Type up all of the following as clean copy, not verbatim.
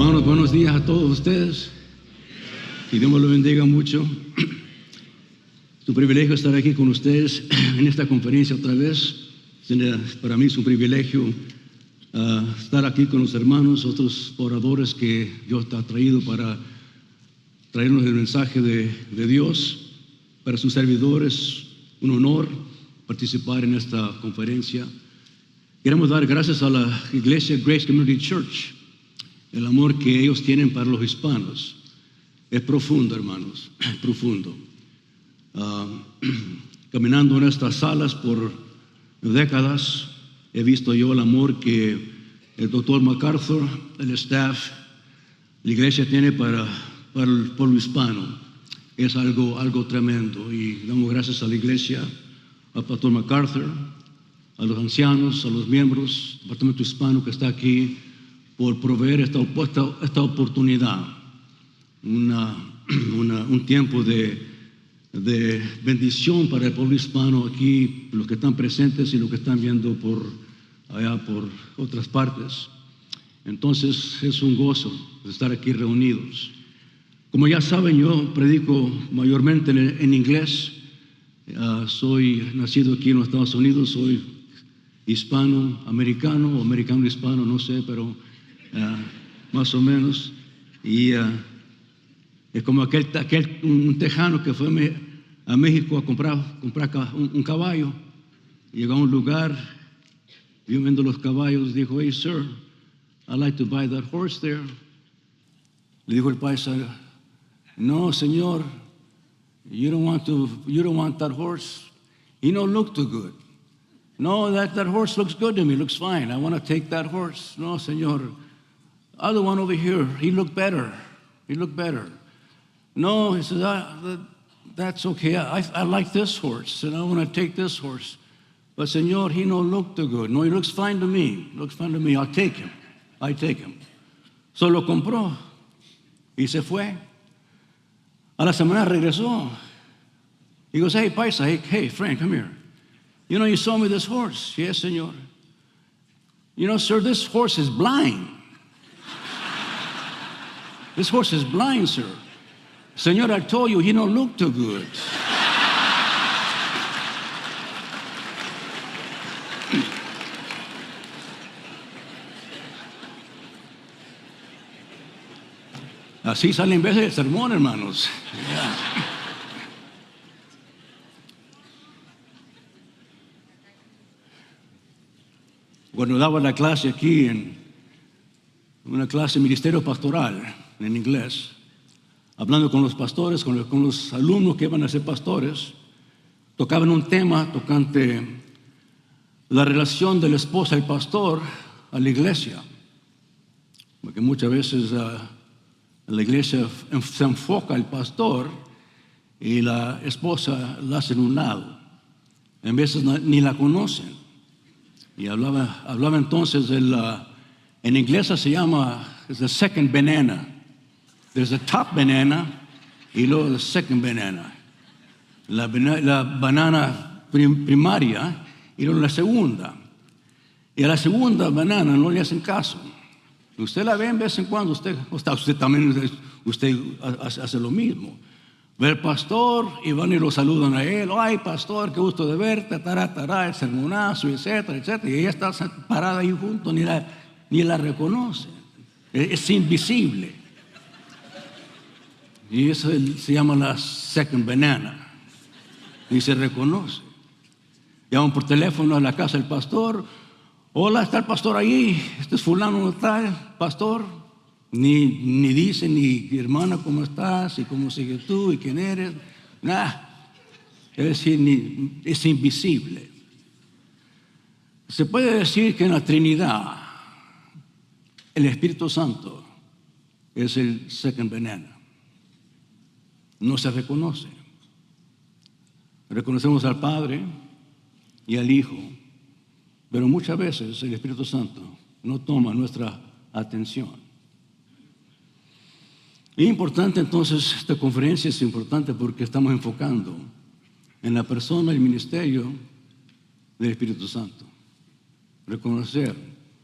Hermanos, buenos días a todos ustedes. Que Dios me lo bendiga mucho. Es un privilegio estar aquí con ustedes en esta conferencia otra vez. Para mí es un privilegio estar aquí con los hermanos, otros oradores que Dios ha traído para traernos el mensaje de Dios. Para sus servidores, un honor participar en esta conferencia. Queremos dar gracias a la iglesia Grace Community Church. El amor que ellos tienen para los hispanos es profundo, hermanos, es profundo. Caminando en estas salas por décadas, he visto yo el amor que el doctor MacArthur, el staff, la iglesia tiene para el pueblo hispano. Es algo tremendo y damos gracias a la iglesia, al pastor MacArthur, a los ancianos, a los miembros del departamento hispano que está aquí, por proveer esta oportunidad, un tiempo de bendición para el pueblo hispano aquí, los que están presentes y los que están viendo por otras partes. Entonces es un gozo estar aquí reunidos. Como ya saben, yo predico mayormente en inglés. Soy nacido aquí en los Estados Unidos, soy hispano-americano o americano-hispano, no sé, pero más o menos. Y es como un tejano que fue a México a comprar un caballo. Llegó a un lugar, vio viendo los caballos, dijo, "Hey, sir, I'd like to buy that horse there." Le dijo el paisa, "No, señor, you don't want that horse. He don't look too good." "No, that horse looks good to me, looks fine. I want to take that horse." "No, señor, other one over here, he looked better. He looked better." "No," he says, "that's okay. I like this horse, and I want to take this horse. But, señor, he don't look too good." "No, he looks fine to me. Looks fine to me. I'll take him. I take him." So lo compró y se fue. A la semana regresó. He goes, "Hey, paisa, hey, friend, come here. You know, you sold me this horse." "Yes, señor." "You know, sir, this horse is blind. This horse is blind, sir." "Señor, I told you, he don't look too good." Así salen veces el sermón, hermanos. Yeah. Cuando daba la clase aquí en una clase de ministerio pastoral en inglés, hablando con los pastores, con los alumnos que iban a ser pastores, tocaban un tema tocante la relación de la esposa del pastor a la iglesia. Porque muchas veces la iglesia se enfoca al pastor y la esposa la hace en un lado. En veces ni la conocen. Y hablaba entonces en inglés se llama the second banana. There's a top banana y luego the second banana. La banana primaria y luego la segunda. Y a la segunda banana no le hacen caso. Usted la ve en vez en cuando, usted también hace lo mismo. Ve al pastor y van y lo saludan a él. "Ay, pastor, qué gusto de verte", el sermonazo, etcétera, etcétera. Y ella está parada ahí junto, ni la reconoce. Es invisible. Y eso se llama la second banana. Ni se reconoce. Llaman por teléfono a la casa del pastor. "Hola, ¿está el pastor ahí? Este es fulano, ¿no está, pastor?" Ni dice, ni hermana, ¿cómo estás? ¿Y cómo sigues tú? ¿Y quién eres? Nada. Es decir, es invisible. Se puede decir que en la Trinidad el Espíritu Santo es el second banana. No se reconoce. Reconocemos al Padre y al Hijo, pero muchas veces el Espíritu Santo no toma nuestra atención. Es importante entonces, esta conferencia es importante porque estamos enfocando en la persona y el ministerio del Espíritu Santo. Reconocer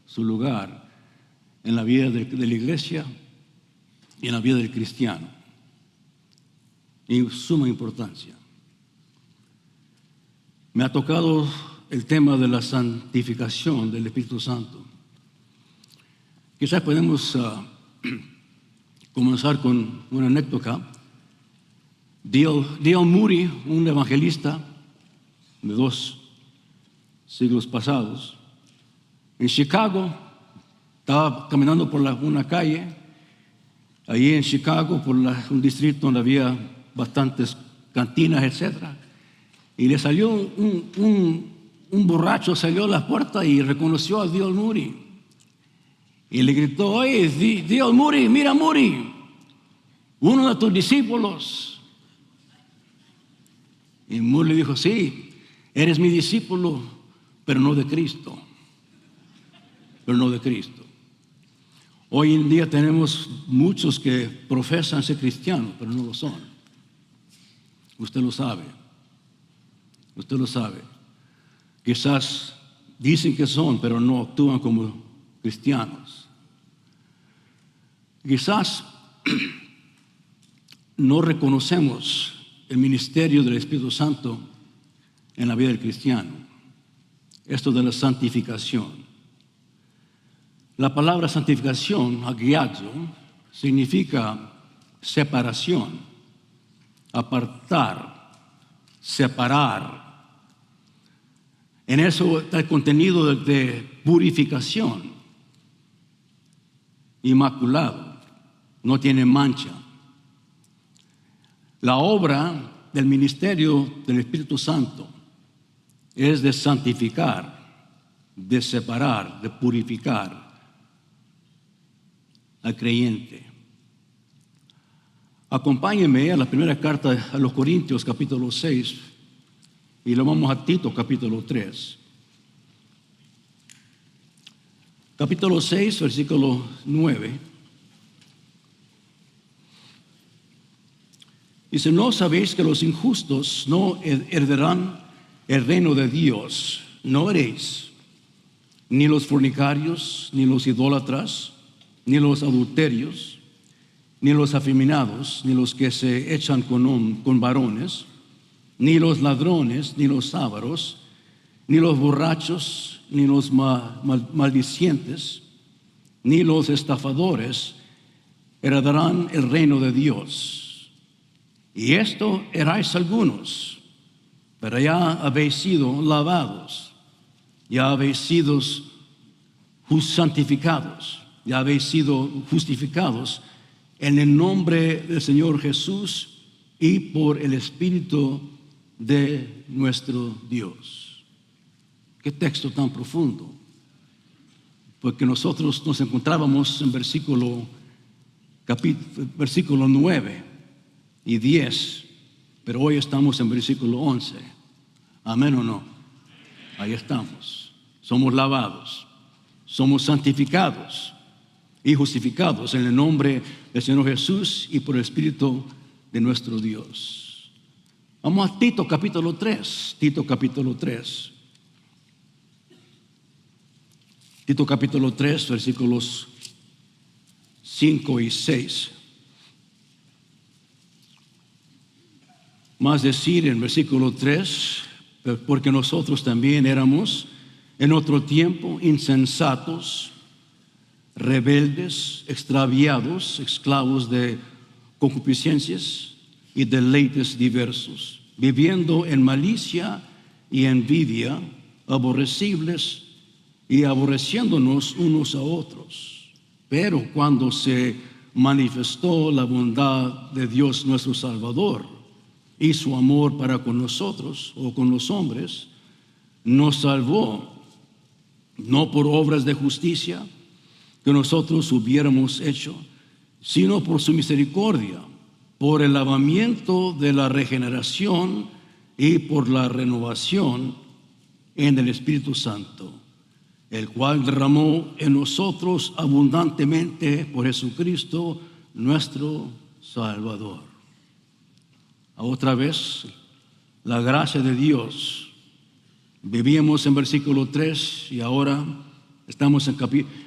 su lugar en la vida de la iglesia en la vida del cristiano. Y suma importancia. Me ha tocado el tema de la santificación del Espíritu Santo. Quizás podemos comenzar con una anécdota. D.L. Moody, un evangelista de 2 siglos pasados, en Chicago, estaba caminando por una calle, allí en Chicago, por un distrito donde había bastantes cantinas, etc. Y le salió un borracho, salió a la puerta y reconoció a D.L. Moody. Y le gritó: oye, D.L. Moody, mira Moody, uno de tus discípulos. Y Moody le dijo: sí, eres mi discípulo, pero no de Cristo. Pero no de Cristo. Hoy en día tenemos muchos que profesan ser cristianos, pero no lo son. Usted lo sabe. Usted lo sabe. Quizás dicen que son, pero no actúan como cristianos. Quizás no reconocemos el ministerio del Espíritu Santo en la vida del cristiano. Esto de la santificación. La palabra santificación, agiazo, significa separación, apartar, separar. En eso está el contenido de purificación, inmaculado, no tiene mancha. La obra del ministerio del Espíritu Santo es de santificar, de separar, de purificar al creyente. Acompáñenme a la primera carta a los Corintios, capítulo 6, y lo vamos a Tito, capítulo 3. Capítulo 6, versículo 9. Dice: ¿no sabéis que los injustos no heredarán el reino de Dios? No haréis, ni los fornicarios, ni los idólatras, ni los adulterios, ni los afeminados, ni los que se echan con varones, ni los ladrones, ni los ávaros, ni los borrachos, ni los maldicientes, ni los estafadores heredarán el reino de Dios. Y esto erais algunos, pero ya habéis sido lavados, ya habéis sido santificados, ya habéis sido justificados en el nombre del Señor Jesús y por el Espíritu de nuestro Dios. Qué texto tan profundo, porque nosotros nos encontrábamos en versículo 9 y 10, pero hoy estamos en versículo 11. ¿Amén o no? Ahí estamos. Somos lavados, somos santificados y justificados en el nombre del Señor Jesús y por el Espíritu de nuestro Dios. Vamos a Tito capítulo 3. Tito capítulo 3. Tito capítulo 3, versículos 5 y 6. Más decir en versículo 3, porque nosotros también éramos en otro tiempo insensatos, rebeldes, extraviados, esclavos de concupiscencias y deleites diversos, viviendo en malicia y envidia, aborrecibles y aborreciéndonos unos a otros. Pero cuando se manifestó la bondad de Dios nuestro Salvador y su amor para con nosotros o con los hombres, nos salvó, no por obras de justicia que nosotros hubiéramos hecho, sino por su misericordia, por el lavamiento de la regeneración y por la renovación en el Espíritu Santo, el cual derramó en nosotros abundantemente por Jesucristo nuestro Salvador. Otra vez, la gracia de Dios. Vivíamos en versículo 3 y ahora estamos en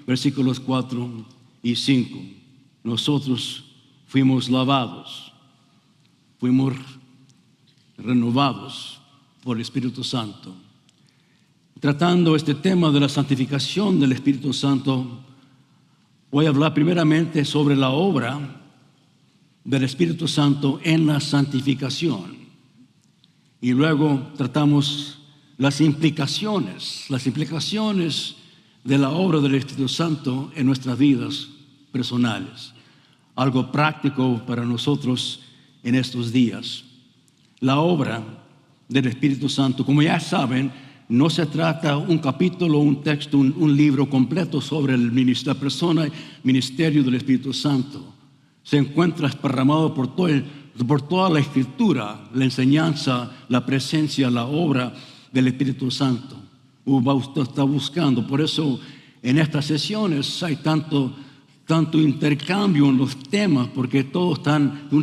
versículos 4 y 5. Nosotros fuimos lavados, fuimos renovados por el Espíritu Santo. Tratando este tema de la santificación del Espíritu Santo, voy a hablar primeramente sobre la obra del Espíritu Santo en la santificación. Y luego tratamos las implicaciones de la obra del Espíritu Santo en nuestras vidas personales. Algo práctico para nosotros en estos días. La obra del Espíritu Santo, como ya saben, no se trata un capítulo, un texto, un libro completo sobre la persona, ministerio del Espíritu Santo. Se encuentra esparramado por toda la Escritura, la enseñanza, la presencia, la obra del Espíritu Santo. Usted está buscando. Por eso en estas sesiones hay tanto intercambio en los temas, porque todos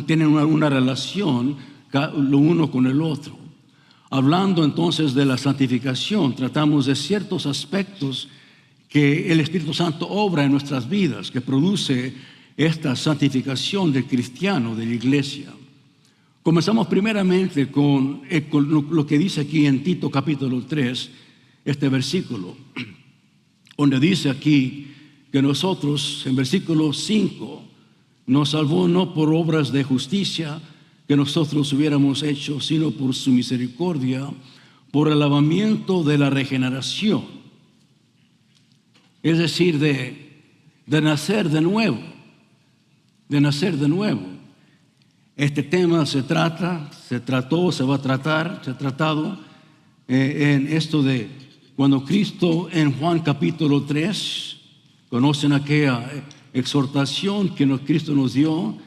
tienen una relación lo uno con el otro. Hablando entonces de la santificación, tratamos de ciertos aspectos que el Espíritu Santo obra en nuestras vidas, que produce esta santificación del cristiano, de la iglesia. Comenzamos primeramente con lo que dice aquí en Tito capítulo 3, este versículo, donde dice aquí que nosotros, en versículo 5, nos salvó no por obras de justicia que nosotros hubiéramos hecho, sino por su misericordia, por el lavamiento de la regeneración. Es decir, de nacer de nuevo, de nacer de nuevo. Este tema se ha tratado en esto de cuando Cristo en Juan capítulo 3, conocen aquella exhortación que Cristo nos dio,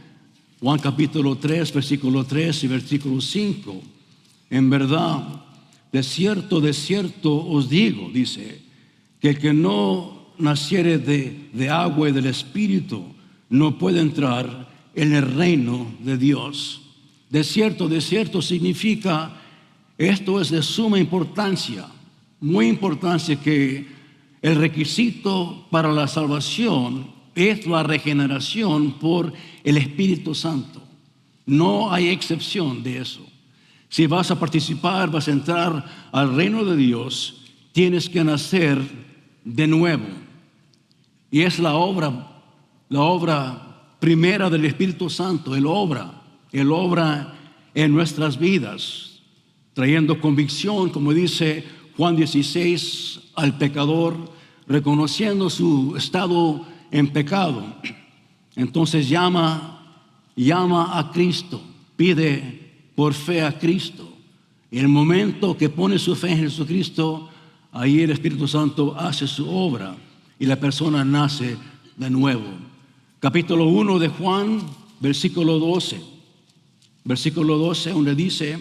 Juan capítulo 3, versículo 3 y versículo 5. En verdad, de cierto os digo, dice, que el que no naciere de agua y del Espíritu no puede entrar en el reino de Dios. De cierto significa, esto es de suma importancia, muy importancia, que el requisito para la salvación es la regeneración por el Espíritu Santo. No hay excepción de eso. Si vas a participar, vas a entrar al reino de Dios, tienes que nacer de nuevo. Y es la obra primera del Espíritu Santo. Él obra en nuestras vidas, trayendo convicción, como dice Juan 16, al pecador, reconociendo su estado en pecado. Entonces llama a Cristo, pide por fe a Cristo. Y en el momento que pone su fe en Jesucristo, ahí el Espíritu Santo hace su obra y la persona nace de nuevo. Capítulo 1 de Juan, versículo 12. Versículo 12, donde dice: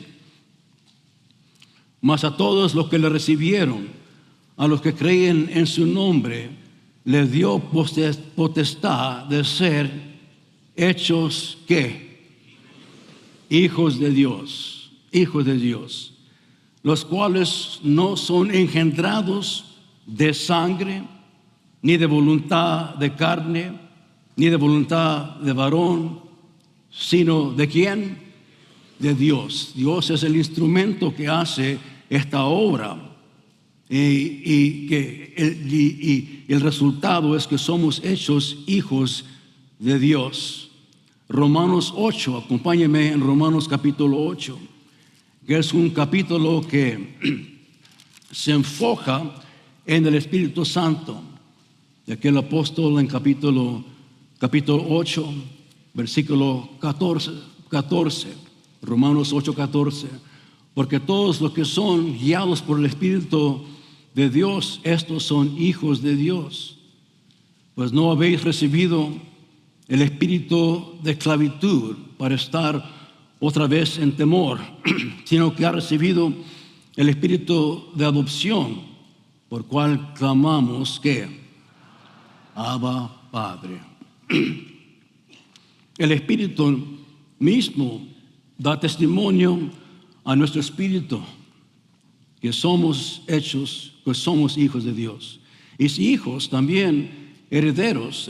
mas a todos los que le recibieron, a los que creen en su nombre, les dio potestad de ser hechos, ¿qué? Hijos de Dios, los cuales no son engendrados de sangre, ni de voluntad de carne, ni de voluntad de varón, sino ¿de quién? De Dios. Dios es el instrumento que hace esta obra. Y el resultado es que somos hechos hijos de Dios. Romanos 8, acompáñenme en Romanos capítulo 8, que es un capítulo que se enfoca en el Espíritu Santo. Y aquí el apóstol en capítulo 8, versículo 14, Romanos 8, 14. Porque todos los que son guiados por el Espíritu de Dios, estos son hijos de Dios. Pues no habéis recibido el espíritu de esclavitud para estar otra vez en temor, sino que ha recibido el espíritu de adopción, por cual clamamos que Abba, Padre. El Espíritu mismo da testimonio a nuestro espíritu que somos hijos de Dios. Y si hijos, también herederos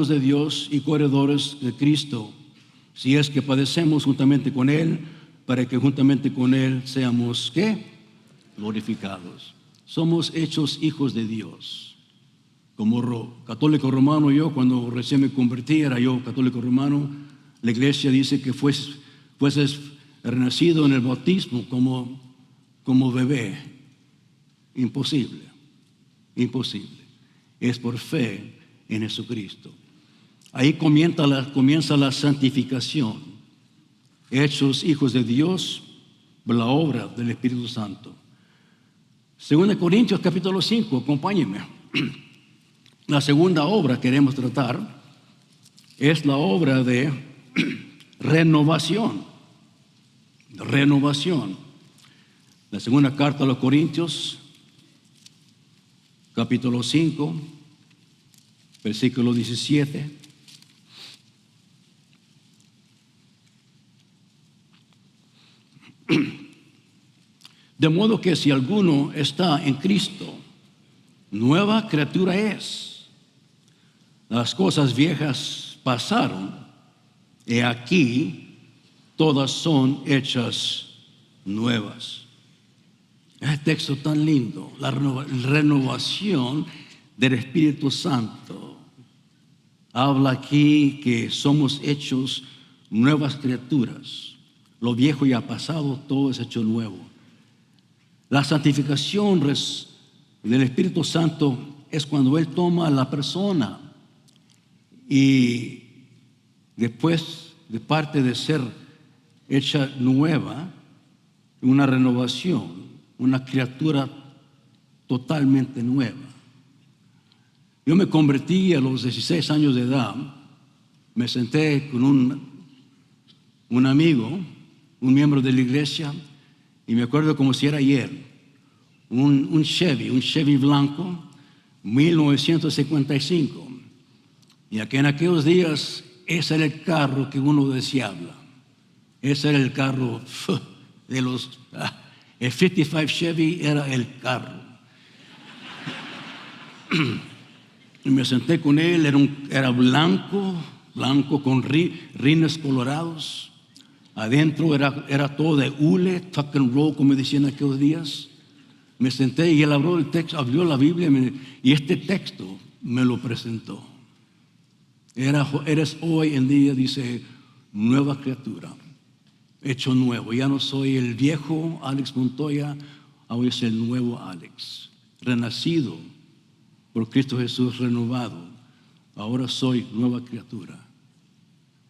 de Dios y coheredores de Cristo, Si es que padecemos juntamente con Él, para que juntamente con Él seamos, ¿qué? Glorificados. Somos hechos hijos de Dios. Como católico romano, yo cuando recién me convertí, era yo católico romano, la iglesia dice que fueses renacido en el bautismo como bebé. Imposible, imposible. Es por fe en Jesucristo. Ahí comienza la santificación. Hechos hijos de Dios por la obra del Espíritu Santo. 2 Corintios capítulo 5, acompáñenme. La segunda obra que queremos tratar es la obra de renovación. Renovación. La segunda carta a los Corintios, capítulo 5, versículo 17. De modo que si alguno está en Cristo, nueva criatura es. Las cosas viejas pasaron, y aquí todas son hechas nuevas. Este texto tan lindo, la renovación del Espíritu Santo. Habla aquí que somos hechos nuevas criaturas. Lo viejo ya ha pasado, todo es hecho nuevo. La santificación del Espíritu Santo es cuando Él toma a la persona y después, de parte de ser hecha nueva, una renovación, una criatura totalmente nueva. Yo me convertí a los 16 años de edad. Me senté con un amigo, un miembro de la iglesia, y me acuerdo como si era ayer. Un Chevy blanco, 1955. Y que en aquellos días ese era el carro que uno deseaba. Ese era el carro de los... el 55 Chevy era el carro. Y me senté con él, era blanco con rines colorados. Adentro era todo de hule, tuck and roll, como decían en aquellos días. Me senté y él abrió el texto, abrió la Biblia y este texto me lo presentó. Eres hoy en día, dice, nueva criatura, hecho nuevo. Ya no soy el viejo Alex Montoya, ahora es el nuevo Alex, renacido por Cristo Jesús, renovado. Ahora soy nueva criatura.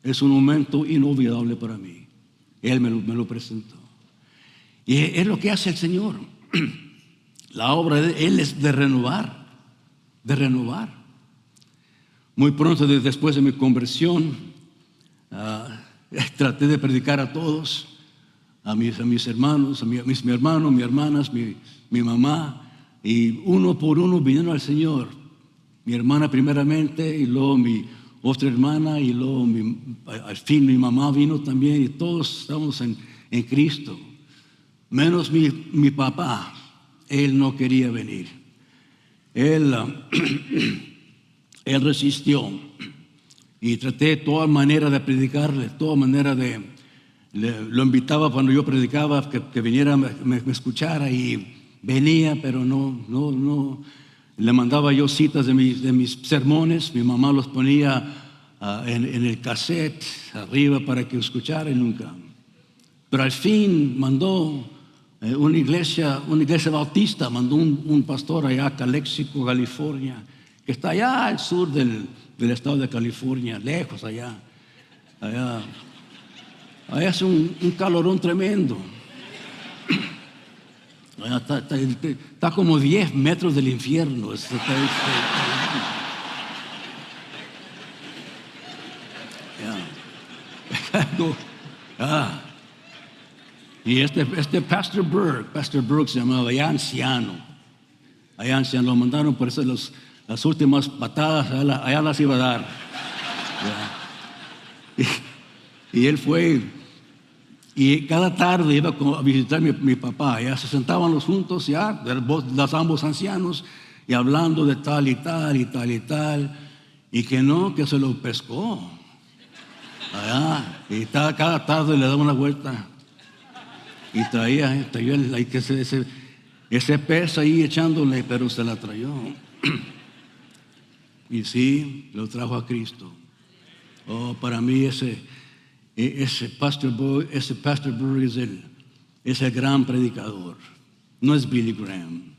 Es un momento inolvidable para mí. Él me lo presentó. Y es lo que hace el Señor. La obra de Él es de renovar, de renovar. Muy pronto después de mi conversión, traté de predicar a todos, a mis hermanos, mis hermanos, mis hermanas, mi mamá, y uno por uno vinieron al Señor. Mi hermana primeramente, y luego mi otra hermana, y luego al fin mi mamá vino también, y todos estamos en Cristo. Menos mi papá, él no quería venir. Él resistió, y traté de toda manera de predicarle, toda manera lo invitaba cuando yo predicaba que viniera, me escuchara, y venía, pero no. Le mandaba yo citas de mis sermones. Mi mamá los ponía en el cassette arriba para que escuchara, y nunca. Pero al fin mandó una iglesia bautista, mandó un pastor allá a Calexico, California, que está allá al sur del estado de California, lejos allá. Allá hace un calorón tremendo. Allá está como 10 metros del infierno. Y este Pastor Burke se llamaba, allá anciano, lo mandaron por eso las últimas patadas, allá las iba a dar. Y él fue, y cada tarde iba a visitar mi papá. Ya se sentaban los juntos, ya, los ambos ancianos, y hablando de tal y tal y tal y tal, y que se lo pescó. allá, y cada tarde le daba una vuelta y traía ese pez ahí echándole, pero se la trayó. Y sí, lo trajo a Cristo. Oh, para mí ese Pastor Berg es el gran predicador. No es Billy Graham.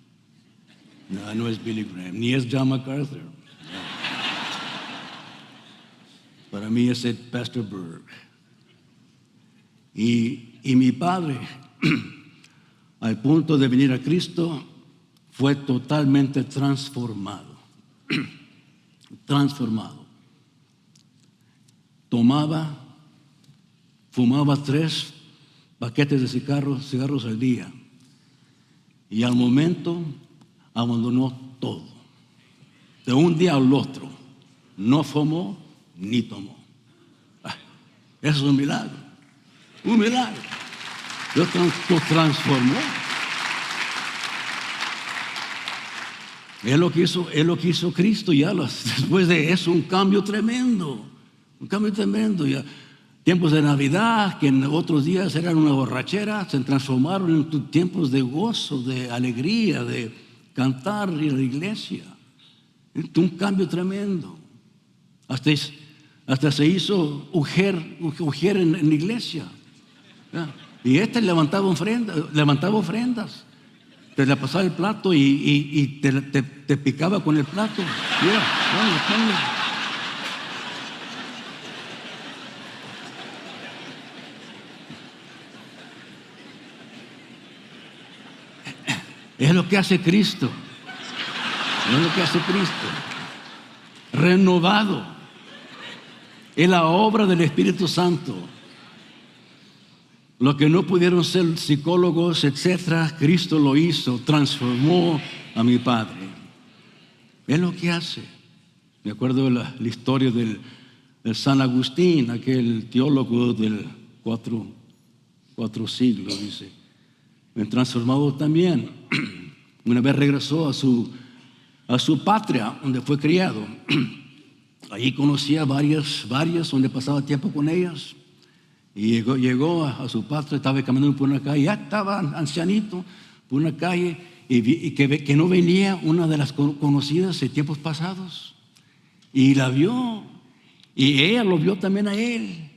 No es Billy Graham, ni es John MacArthur. No. Para mí es el Pastor Berg. Y mi padre, al punto de venir a Cristo, fue totalmente transformado. Transformado. Fumaba 3 paquetes de cigarros al día. Y al momento abandonó todo. De un día al otro. No fumó ni tomó. Eso es un milagro. Un milagro. Dios lo transformó. Es lo que hizo Cristo ya después de eso, un cambio tremendo. Un cambio tremendo. Ya, tiempos de Navidad, que en otros días eran una borrachera, se transformaron en tiempos de gozo, de alegría, de cantar en la iglesia. Un cambio tremendo. Hasta se hizo ujier en la iglesia. ¿Ya? Y levantaba ofrendas. Te le pasaba el plato y te picaba con el plato. Mira, ponle. Es lo que hace Cristo. Es lo que hace Cristo. Renovado. Es la obra del Espíritu Santo. Lo que no pudieron ser psicólogos, etcétera, Cristo lo hizo, transformó a mi padre. Es lo que hace. Me acuerdo de la historia del San Agustín, aquel teólogo del cuatro siglos, dice. Me transformado también. Una vez regresó a su patria, donde fue criado. Allí conocía varias donde pasaba tiempo con ellas. Y llegó a su patria, estaba caminando por una calle, ya estaba ancianito, por una calle, y que no venía una de las conocidas de tiempos pasados. Y la vio, y ella lo vio también a él.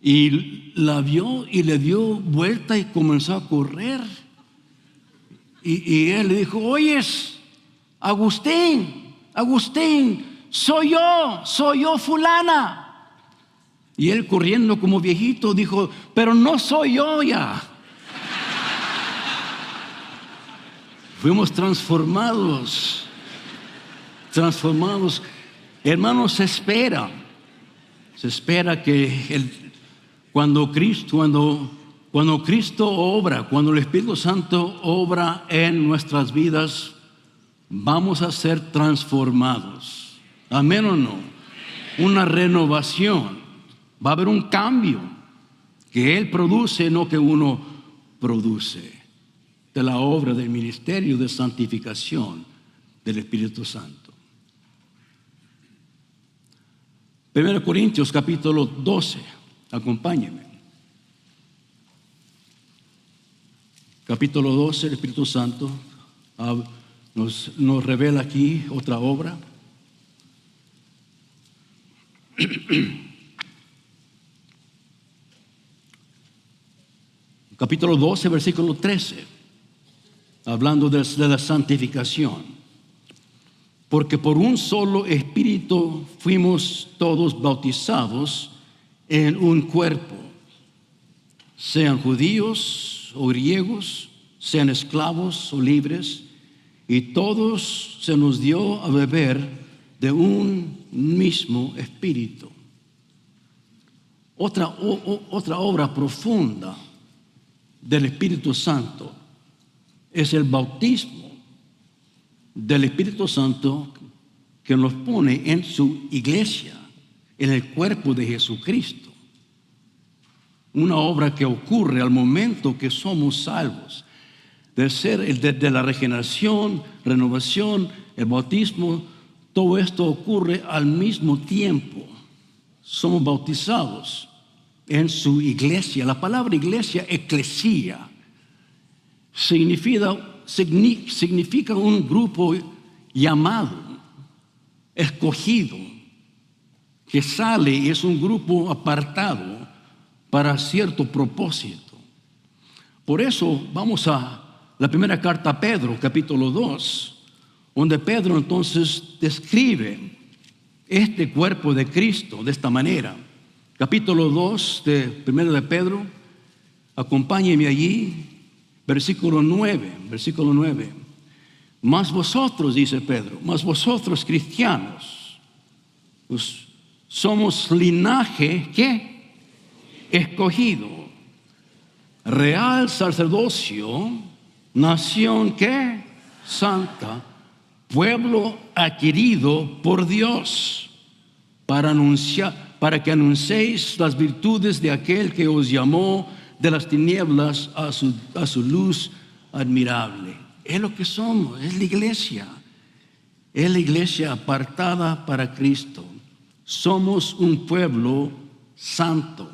Y la vio y le dio vuelta y comenzó a correr. Y él le dijo: oyes, Agustín, soy yo fulana. Y él, corriendo como viejito, dijo: pero no soy yo ya. Fuimos transformados. Hermanos, se espera que cuando Cristo obra, cuando el Espíritu Santo obra en nuestras vidas, vamos a ser transformados. ¿Amén o no? Una renovación. Va a haber un cambio que Él produce, no que uno produce. De la obra del ministerio de santificación del Espíritu Santo. 1 Corintios capítulo 12. Acompáñenme. Capítulo 12, el Espíritu Santo nos revela aquí otra obra. Capítulo 12, versículo 13, hablando de la santificación. Porque por un solo Espíritu fuimos todos bautizados en un cuerpo, sean judíos o griegos, sean esclavos o libres, y todos se nos dio a beber de un mismo Espíritu. Otra obra profunda del Espíritu Santo es el bautismo del Espíritu Santo, que nos pone en su iglesia, en el cuerpo de Jesucristo. Una obra que ocurre al momento que somos salvos, de la regeneración, renovación, el bautismo. Todo esto ocurre al mismo tiempo. somos bautizados en su iglesia. La palabra iglesia, eclesía, significa un grupo llamado, escogido, que sale y es un grupo apartado para cierto propósito. Por eso vamos a la primera carta a Pedro, capítulo 2, donde Pedro entonces describe este cuerpo de Cristo de esta manera. Capítulo 2 de primero de Pedro, acompáñenme allí, versículo 9. Mas vosotros, dice Pedro, mas vosotros cristianos, pues somos linaje, ¿qué? Escogido, real sacerdocio, nación, ¿qué? Santa, pueblo adquirido por Dios, para que anunciéis las virtudes de aquel que os llamó de las tinieblas a su luz admirable. Es lo que somos, es la iglesia. Es la iglesia apartada para Cristo. Somos un pueblo santo.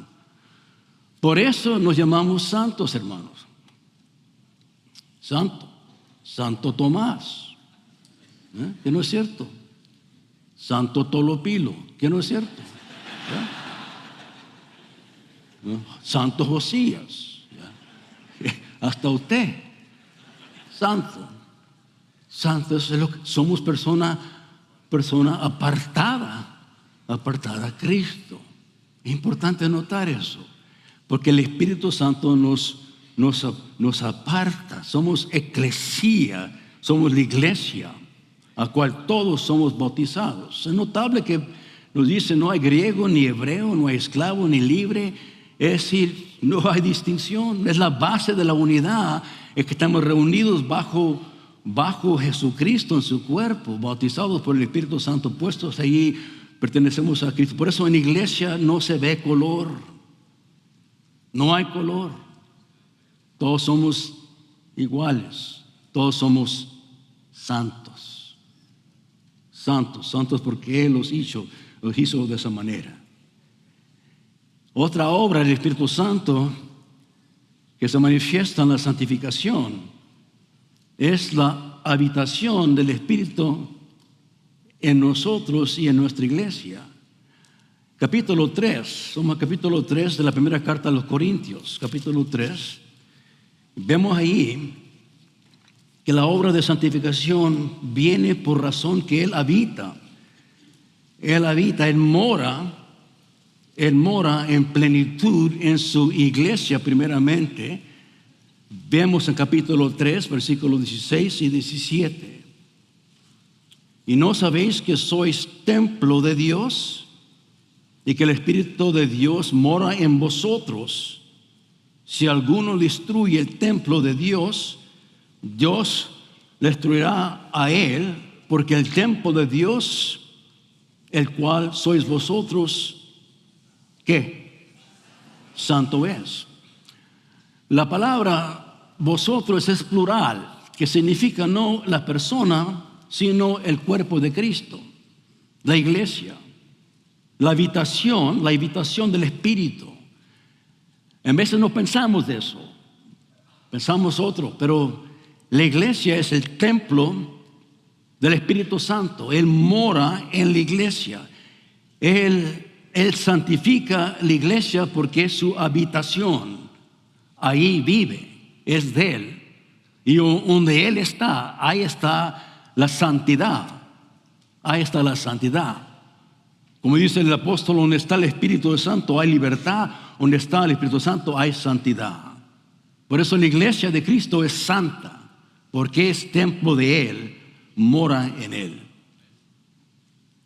Por eso nos llamamos santos, hermanos. Santo Tomás, que no es cierto. Santo Tolopilo, que no es cierto. Santo Josías, hasta usted, santo es lo que somos, persona apartada a Cristo. Es importante notar eso, porque el Espíritu Santo nos aparta. Somos eclesía, somos la iglesia a cual todos somos bautizados. Es notable que nos dice no hay griego ni hebreo, no hay esclavo ni libre. Es decir, no hay distinción. Es la base de la unidad, es que estamos reunidos bajo Jesucristo en su cuerpo, bautizados por el Espíritu Santo, puestos allí, pertenecemos a Cristo. Por eso en la iglesia no se ve color, no hay color. Todos somos iguales, todos somos santos. Santos porque Él los hizo de esa manera. Otra obra del Espíritu Santo que se manifiesta en la santificación es la habitación del Espíritu en nosotros y en nuestra iglesia. Capítulo 3, somos capítulo 3 de la primera carta a los Corintios, capítulo 3. Vemos ahí que la obra de santificación viene por razón que Él habita. Él mora en plenitud en su iglesia primeramente. Vemos en capítulo 3, versículos 16 y 17. ¿Y no sabéis que sois templo de Dios y que el Espíritu de Dios mora en vosotros? Si alguno destruye el templo de Dios, Dios le destruirá a él, porque el templo de Dios, el cual sois vosotros, ¿qué? Santo es. La palabra vosotros es plural, que significa no la persona, sino el cuerpo de Cristo, la iglesia, la habitación del Espíritu. En veces no pensamos de eso, pensamos otro, pero la iglesia es el templo del Espíritu Santo. Él mora en la iglesia. Él santifica la iglesia porque es su habitación. Ahí vive, es de Él. Y donde Él está, ahí está la santidad. Ahí está la santidad. Como dice el apóstol, donde está el Espíritu Santo hay libertad. Donde está el Espíritu Santo hay santidad. Por eso la iglesia de Cristo es santa, porque es templo de Él, mora en Él.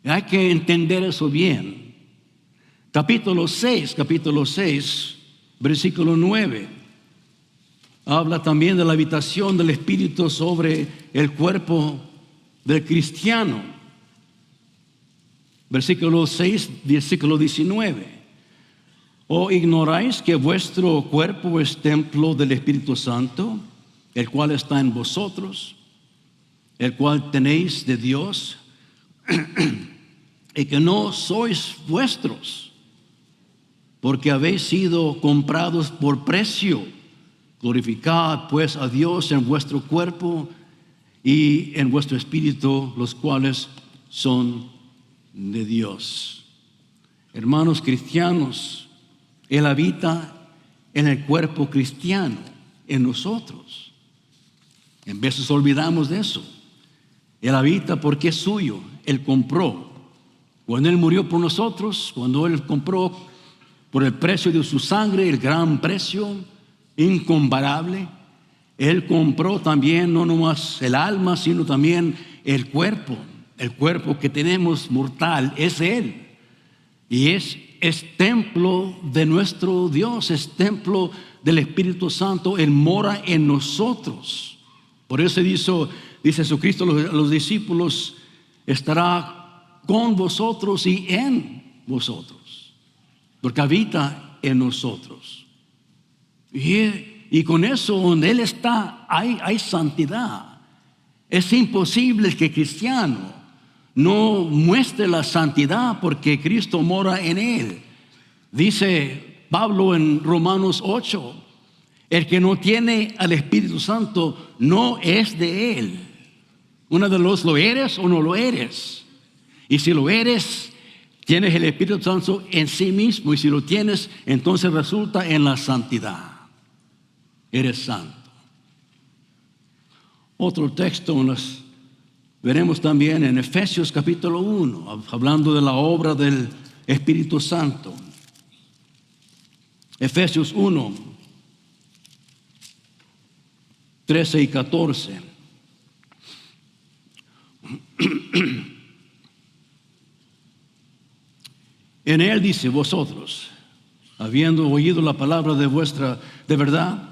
Hay que entender eso bien. Capítulo 6, versículo 9. Habla también de la habitación del Espíritu sobre el cuerpo del cristiano. Versículo 6, versículo 19. ¿O ignoráis que vuestro cuerpo es templo del Espíritu Santo, el cual está en vosotros, el cual tenéis de Dios, y que no sois vuestros? porque habéis sido comprados por precio. Glorificad pues a Dios en vuestro cuerpo y en vuestro espíritu, los cuales son de Dios. Hermanos cristianos, Él habita en el cuerpo cristiano, en nosotros. En veces olvidamos de eso. Él habita porque es suyo, Él compró. Cuando Él murió por nosotros, cuando Él compró por el precio de su sangre, el gran precio, incomparable, Él compró también no nomás el alma, sino también el cuerpo. El cuerpo que tenemos mortal es Él. Y es templo de nuestro Dios, es templo del Espíritu Santo. Él mora en nosotros. Por eso dice Jesucristo a los discípulos, estará con vosotros y en vosotros, porque habita en nosotros. Y con eso, donde Él está, hay santidad. Es imposible que el cristiano no muestre la santidad porque Cristo mora en él. Dice Pablo en Romanos 8, el que no tiene al Espíritu Santo no es de Él. Una de los, ¿lo eres o no lo eres? Y si lo eres, tienes el Espíritu Santo en sí mismo. Y si lo tienes, entonces resulta en la santidad. Eres santo. Otro texto veremos también en Efesios capítulo 1, hablando de la obra del Espíritu Santo. Efesios 1, 13 y 14. En él dice, vosotros, habiendo oído la palabra de verdad,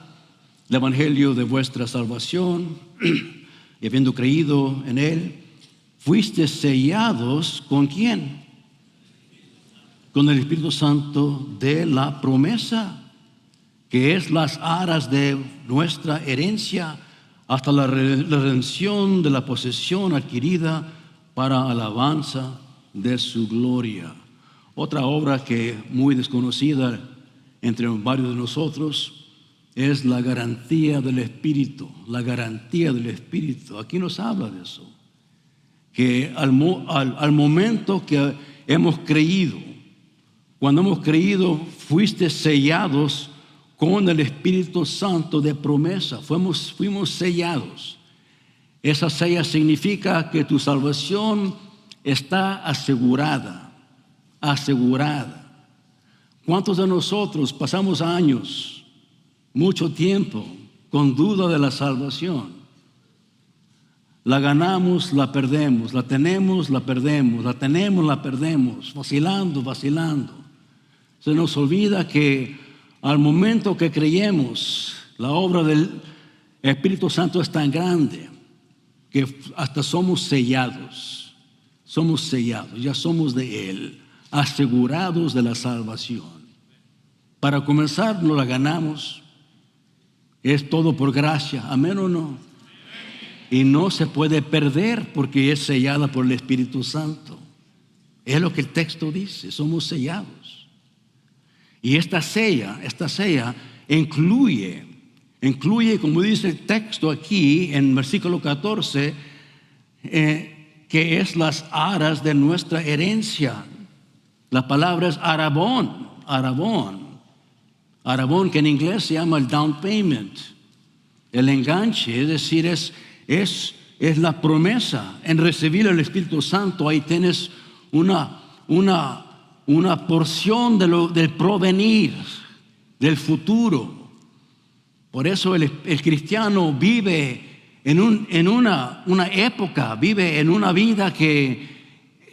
el evangelio de vuestra salvación, y habiendo creído en él, fuiste sellados ¿con quién? Con el Espíritu Santo de la promesa, que es las aras de nuestra herencia, hasta la redención de la posesión adquirida para alabanza de su gloria. Otra obra que muy desconocida entre varios de nosotros es la garantía del Espíritu. La garantía del Espíritu. Aquí nos habla de eso. Que al momento que hemos creído, cuando hemos creído, fuiste sellados con el Espíritu Santo de promesa. Fuimos sellados. Esa sella significa que tu salvación está asegurada. Asegurada. ¿Cuántos de nosotros pasamos años, mucho tiempo, con duda de la salvación? La ganamos, la perdemos, la tenemos, la perdemos, la tenemos, la perdemos, vacilando. Se nos olvida que al momento que creemos, la obra del Espíritu Santo es tan grande que hasta somos sellados, ya somos de Él, asegurados de la salvación. Para comenzar, no la ganamos. Es todo por gracia, amén o no. Y no se puede perder porque es sellada por el Espíritu Santo. Es lo que el texto dice, somos sellados. Y esta sella incluye, como dice el texto aquí en versículo 14, que es las aras de nuestra herencia. La palabra es arabón, que en inglés se llama el down payment, el enganche, es decir, es la promesa en recibir el Espíritu Santo. Ahí tienes una porción del provenir, del futuro. Por eso el cristiano vive en una época, vive en una vida que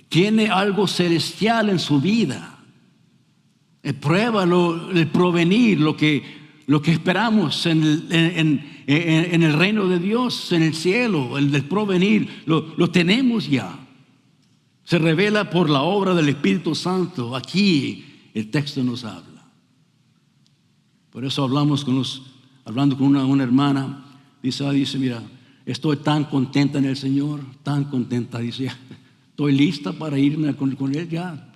tiene algo celestial en su vida. Prueba el provenir, lo que esperamos en el reino de Dios, en el cielo, el del provenir, lo tenemos ya. Se revela por la obra del Espíritu Santo. Aquí el texto nos habla. Por eso hablando con una hermana, dice, mira, estoy tan contenta en el Señor, tan contenta. Dice, estoy lista para irme con Él ya.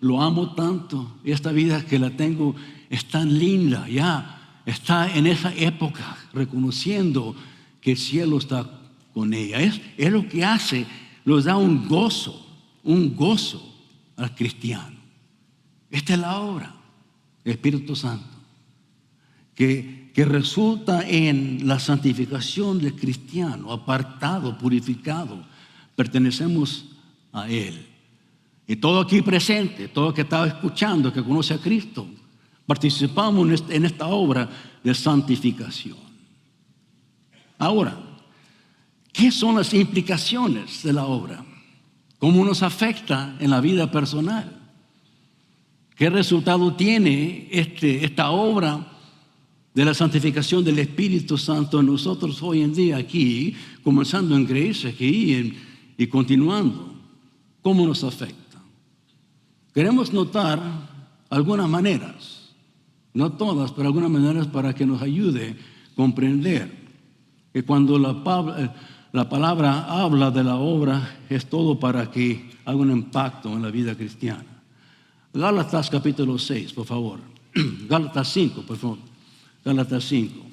Lo amo tanto. Esta vida que la tengo es tan linda. Ya está en esa época reconociendo que el cielo está con ella. Es lo que hace, nos da un gozo al cristiano. Esta es la obra del Espíritu Santo, que resulta en la santificación del cristiano, apartado, purificado. Pertenecemos a Él. Y todo aquí presente, todo que estaba escuchando, que conoce a Cristo, participamos en esta obra de santificación. Ahora, ¿qué son las implicaciones de la obra? ¿Cómo nos afecta en la vida personal? ¿Qué resultado tiene esta obra de la santificación del Espíritu Santo en nosotros hoy en día aquí, comenzando en Grace aquí y continuando? ¿Cómo nos afecta? Queremos notar algunas maneras, no todas, pero algunas maneras para que nos ayude a comprender que cuando la palabra habla de la obra es todo para que haga un impacto en la vida cristiana. Gálatas capítulo 6, por favor. Gálatas 5, por favor. Gálatas 5.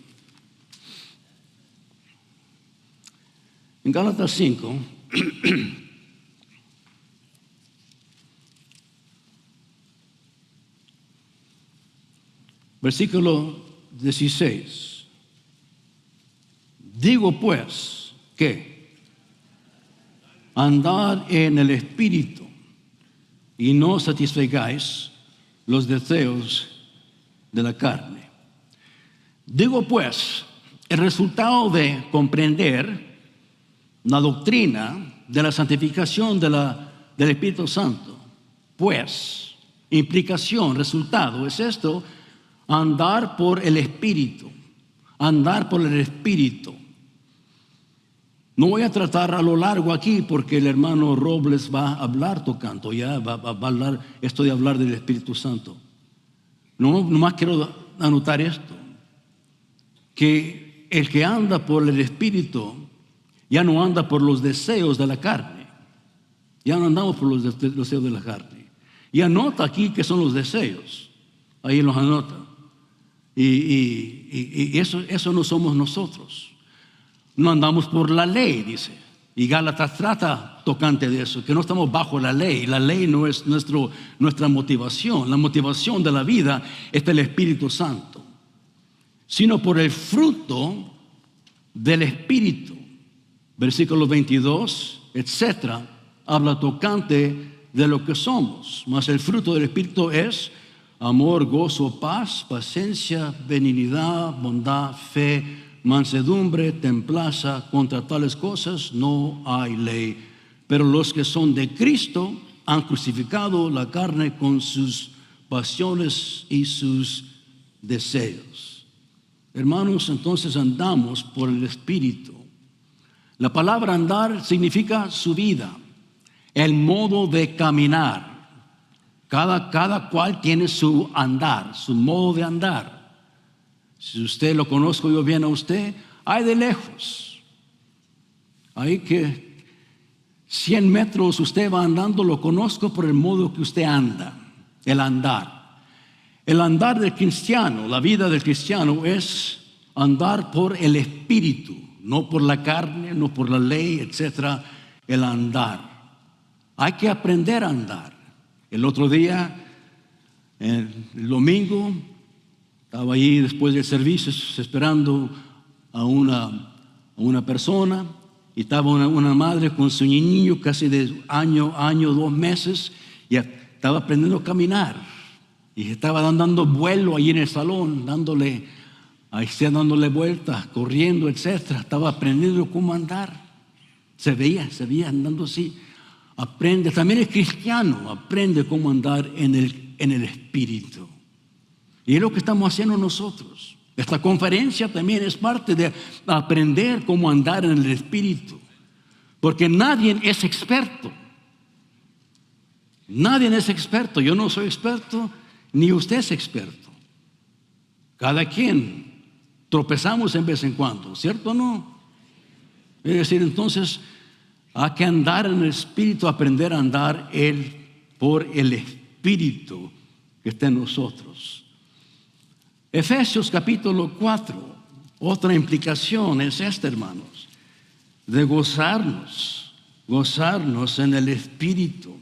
En Gálatas 5, versículo 16. Digo pues que andad en el Espíritu y no satisfagáis los deseos de la carne. Digo pues, el resultado de comprender la doctrina de la santificación del Espíritu Santo, pues, implicación, resultado, es esto: andar por el Espíritu, andar por el Espíritu. No voy a tratar a lo largo aquí porque el hermano Robles va a hablar tocando, ya va a hablar esto de hablar del Espíritu Santo. Nomás quiero anotar esto, que el que anda por el Espíritu ya no anda por los deseos de la carne. Ya no andamos por los deseos de la carne. Y anota aquí que son los deseos. Ahí los anota. Y eso no somos nosotros. No andamos por la ley, dice. Y Gálatas trata tocante de eso, que no estamos bajo la ley. La ley no es nuestra motivación. La motivación de la vida es el Espíritu Santo, sino por el fruto del Espíritu. Versículo 22, etcétera, habla tocante de lo que somos. Mas el fruto del Espíritu es amor, gozo, paz, paciencia, benignidad, bondad, fe, mansedumbre, templanza. Contra tales cosas no hay ley. Pero los que son de Cristo han crucificado la carne con sus pasiones y sus deseos. Hermanos, entonces andamos por el Espíritu. La palabra andar significa su vida, el modo de caminar. Cada cual tiene su andar, su modo de andar. Si usted lo conozco yo bien a usted, hay de lejos. Hay que 100 metros usted va andando, lo conozco por el modo que usted anda, el andar. El andar del cristiano, la vida del cristiano es andar por el Espíritu, no por la carne, no por la ley, etcétera. El andar. Hay que aprender a andar. El otro día, el domingo, estaba allí después del servicio esperando a una persona, y estaba una madre con su niño casi de año, 2 meses, y estaba aprendiendo a caminar. Y estaba dando vuelo allí en el salón, dándole vueltas, corriendo, etcétera. Estaba aprendiendo cómo andar. Se veía andando así. Aprende, también el cristiano aprende cómo andar en el Espíritu. Y es lo que estamos haciendo nosotros. Esta conferencia también es parte de aprender cómo andar en el Espíritu. Porque nadie es experto. Nadie es experto. Yo no soy experto, ni usted es experto. Cada quien tropezamos en vez en cuando, ¿cierto o no? Es decir, entonces hay que andar en el Espíritu, aprender a andar el por el Espíritu que está en nosotros. Efesios capítulo 4, otra implicación es esta, hermanos, de gozarnos en el Espíritu.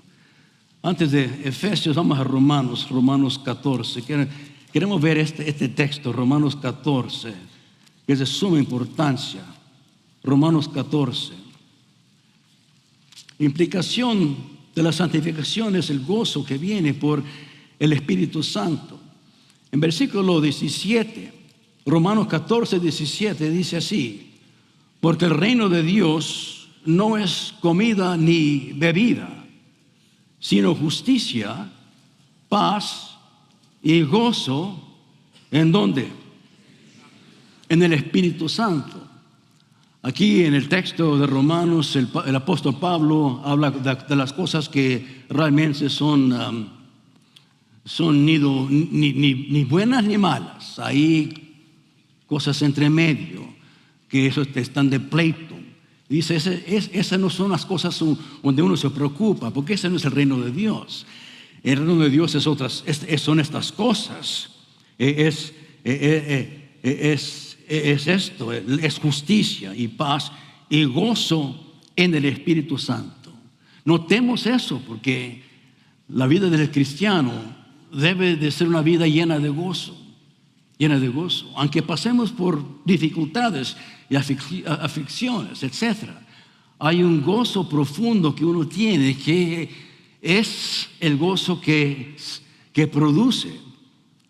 Antes de Efesios, vamos a Romanos 14. Queremos ver este texto, Romanos 14, que es de suma importancia. Romanos 14. Implicación de la santificación es el gozo que viene por el Espíritu Santo. En versículo 17, Romanos 14, 17, dice así: porque el reino de Dios no es comida ni bebida, sino justicia, paz y gozo. ¿En dónde? En el Espíritu Santo. Aquí en el texto de Romanos, el apóstol Pablo habla de las cosas que realmente son ni buenas ni malas. Hay cosas entre medio que eso están de pleito. Dice, esas no son las cosas donde uno se preocupa, porque ese no es el reino de Dios. El reino de Dios son estas cosas. Es esto, es justicia y paz y gozo en el Espíritu Santo. Notemos eso, porque la vida del cristiano debe de ser una vida llena de gozo, aunque pasemos por dificultades y aflicciones, etc. Hay un gozo profundo que uno tiene, que es el gozo que produce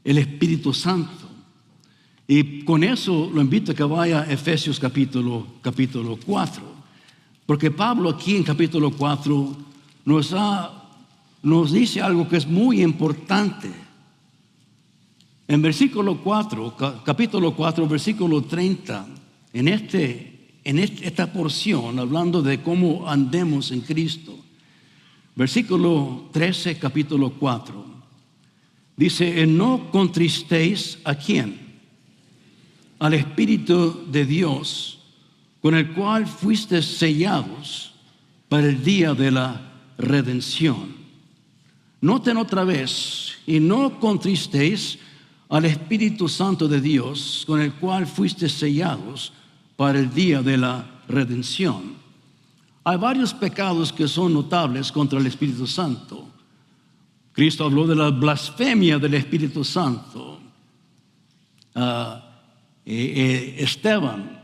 el Espíritu Santo. Y con eso lo invito a que vaya a Efesios capítulo 4. Porque Pablo aquí en capítulo 4 nos dice algo que es muy importante. En versículo 4, capítulo 4, versículo 30, en esta porción, hablando de cómo andemos en Cristo. Versículo 13, capítulo 4. Dice, no contristéis ¿a quién? Al Espíritu de Dios, con el cual fuisteis sellados para el día de la redención. Noten otra vez, y no contristéis al Espíritu Santo de Dios, con el cual fuisteis sellados para el día de la redención. Hay varios pecados que son notables contra el Espíritu Santo. Cristo habló de la blasfemia del Espíritu Santo. Esteban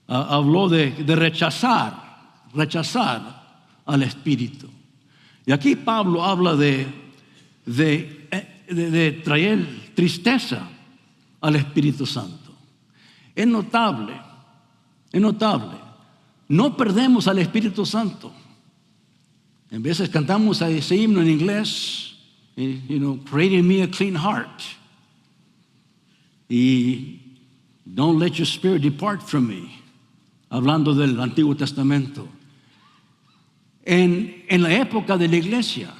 habló de rechazar al Espíritu. Y aquí Pablo habla de traer tristeza al Espíritu Santo. Es notable. No perdemos al Espíritu Santo. En veces cantamos ese himno en inglés, create in me a clean heart. Y don't let your spirit depart from me. Hablando del Antiguo Testamento. En la época de la iglesia,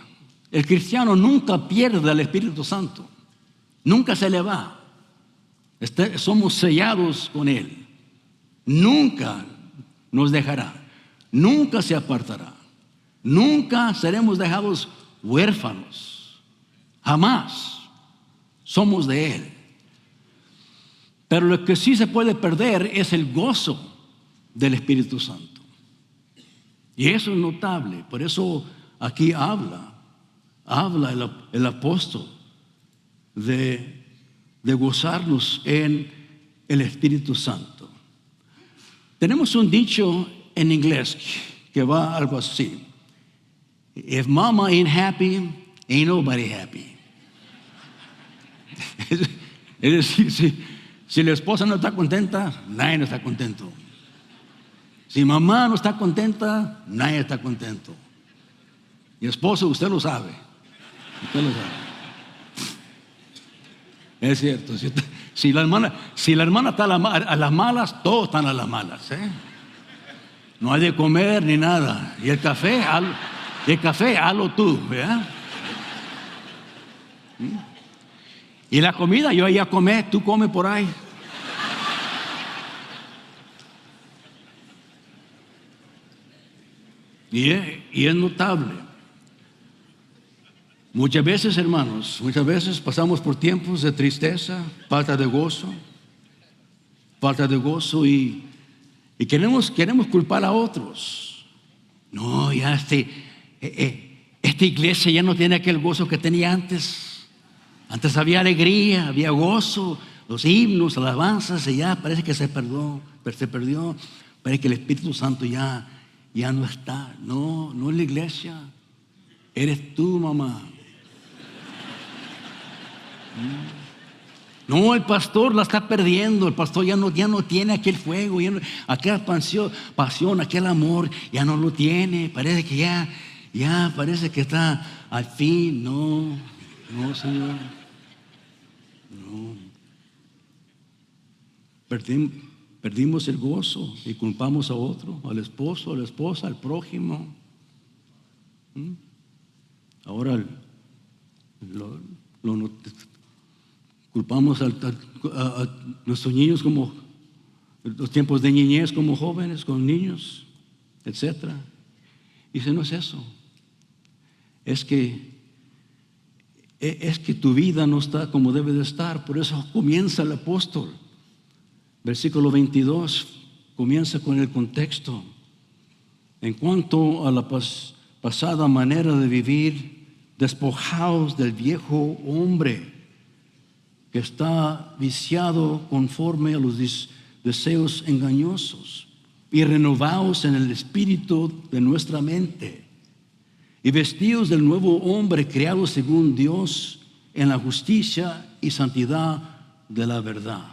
el cristiano nunca pierde al Espíritu Santo. Nunca se le va. Somos sellados con Él. Nunca nos dejará. Nunca se apartará. Nunca seremos dejados huérfanos. Jamás. Somos de Él. Pero lo que sí se puede perder es el gozo del Espíritu Santo. Y eso es notable. Por eso aquí habla el apóstol de gozarnos en el Espíritu Santo. Tenemos un dicho en inglés que va algo así: if mama ain't happy, ain't nobody happy. Es decir, si la esposa no está contenta, nadie no está contento. Si mamá no está contenta, nadie está contento. Y esposo, usted lo sabe. Es cierto. Si la hermana está a las malas, todos están a las malas. No hay de comer ni nada. Y el café, hazlo tú. ¿Verdad? Y la comida, yo ya comé, tú come por ahí. Y es notable. Muchas veces, hermanos, muchas veces pasamos por tiempos de tristeza, falta de gozo y queremos culpar a otros. No, ya esta iglesia ya no tiene aquel gozo que tenía antes. Antes había alegría, había gozo, los himnos, alabanzas, y ya parece que se perdió. Parece que el Espíritu Santo ya no está. No es la iglesia. Eres tú, mamá. No, el pastor la está perdiendo. El pastor ya no tiene aquel fuego, aquella pasión, aquel amor, ya no lo tiene. Parece que ya parece que está al fin. No, Señor. No. Perdimos el gozo y culpamos a otro, al esposo, a la esposa, al prójimo. Ahora culpamos a nuestros niños, como los tiempos de niñez, como jóvenes, con niños, etc. Dice, no es eso. Es que tu vida no está como debe de estar. Por eso comienza el apóstol. Versículo 22 comienza con el contexto. En cuanto a la pasada manera de vivir, despojaos del viejo hombre que está viciado conforme a los deseos engañosos, y renovaos en el espíritu de nuestra mente, y vestidos del nuevo hombre creado según Dios en la justicia y santidad de la verdad.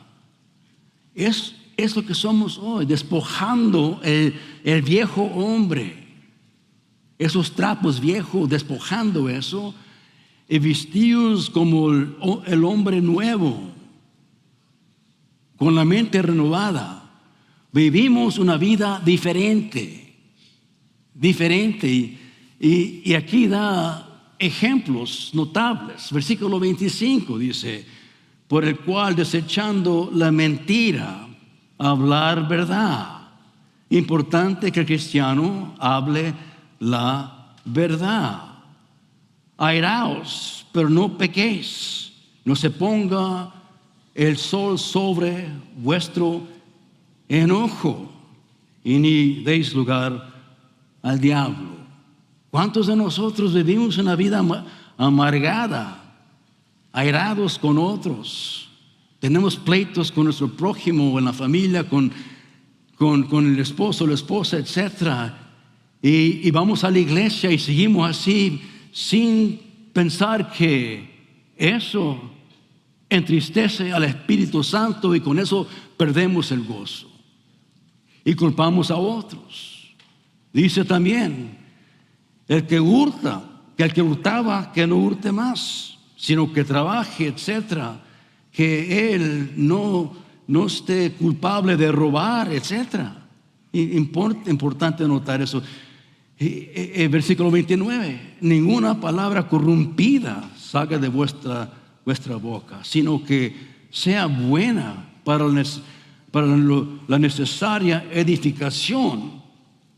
Es lo que somos hoy, despojando el viejo hombre, esos trapos viejos, despojando eso, y vestidos como el hombre nuevo, con la mente renovada. Vivimos una vida diferente. Y aquí da ejemplos notables. Versículo 25 dice, por el cual desechando la mentira, hablar verdad. Importante que el cristiano hable la verdad. Airaos, pero no pequéis. No se ponga el sol sobre vuestro enojo, y ni deis lugar al diablo. ¿Cuántos de nosotros vivimos una vida amargada, airados con otros? Tenemos pleitos con nuestro prójimo, en la familia, con el esposo, la esposa, etc. Y vamos a la iglesia y seguimos así, sin pensar que eso entristece al Espíritu Santo, y con eso perdemos el gozo y culpamos a otros. Dice también, el que hurtaba, que no hurte más, sino que trabaje, etcétera, que él no esté culpable de robar, etcétera. Importante notar eso. El versículo 29, ninguna palabra corrompida salga de vuestra boca, sino que sea buena para la necesaria edificación,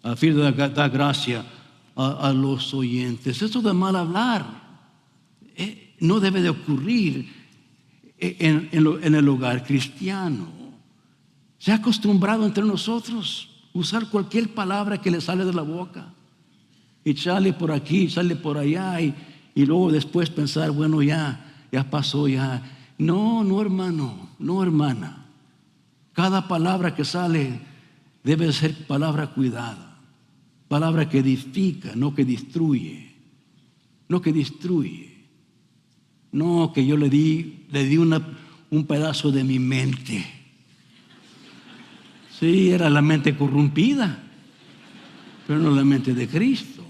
a fin de dar gracia a los oyentes. Esto de mal hablar no debe de ocurrir en el hogar cristiano. Se ha acostumbrado entre nosotros usar cualquier palabra que le sale de la boca, y sale por aquí, sale por allá, y luego después pensar, bueno, ya pasó, ya. No, hermano, no, hermana. Cada palabra que sale debe ser palabra cuidada, palabra que edifica, no que destruye. No que destruye. No que yo le di un pedazo de mi mente. Sí, era la mente corrompida, pero no la mente de Cristo.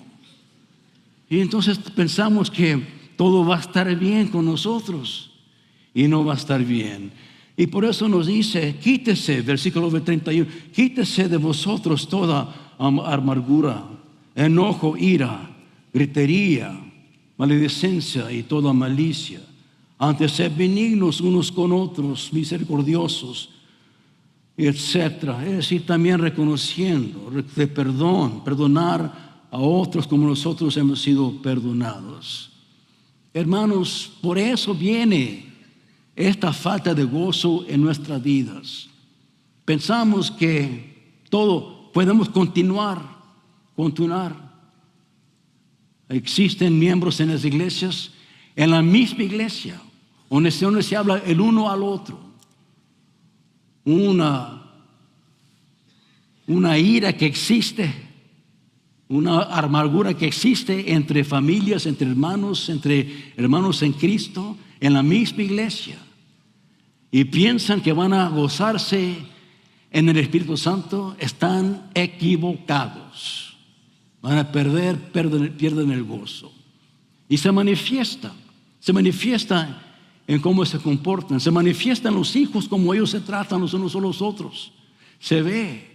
Y entonces pensamos que todo va a estar bien con nosotros, y no va a estar bien. Y por eso nos dice, quítese, versículo 31, quítese de vosotros toda amargura, enojo, ira, gritería, maledicencia y toda malicia. Antes sed benignos unos con otros, misericordiosos, etcétera. Es decir, también reconociendo de perdonar a otros como nosotros hemos sido perdonados. Hermanos, por eso viene esta falta de gozo en nuestras vidas. Pensamos que todo podemos continuar. Existen miembros en las iglesias, en la misma iglesia, donde se habla el uno al otro. Una ira que existe, una amargura que existe entre familias, entre hermanos en Cristo, en la misma iglesia. Y piensan que van a gozarse en el Espíritu Santo. Están equivocados. Van a pierden el gozo. Y se manifiesta en cómo se comportan, se manifiestan los hijos, como ellos se tratan los unos a los otros. Se ve.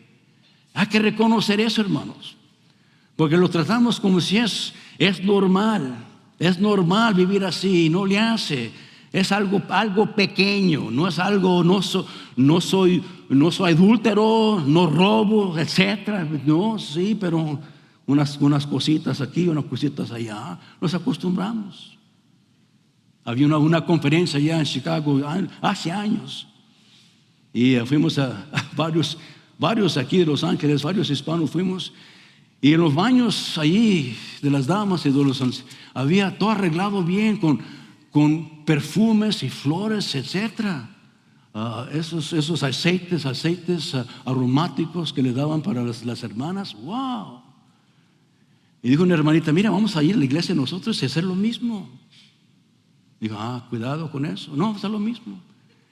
Hay que reconocer eso, hermanos, porque lo tratamos como si es normal. Es normal vivir así, no le hace. Es algo pequeño, no es algo, no soy adúltero, no robo, etcétera. No, sí, pero unas cositas aquí, unas cositas allá, nos acostumbramos. Había una conferencia allá en Chicago hace años, y fuimos a varios aquí de Los Ángeles, varios hispanos fuimos, y en los baños allí de las damas y de los había todo arreglado bien con perfumes y flores, etcétera. Esos aceites aromáticos que le daban para las hermanas. ¡Wow! Y dijo una hermanita: mira, vamos a ir a la iglesia nosotros y hacer lo mismo. Dijo: cuidado con eso. No, hacer lo mismo.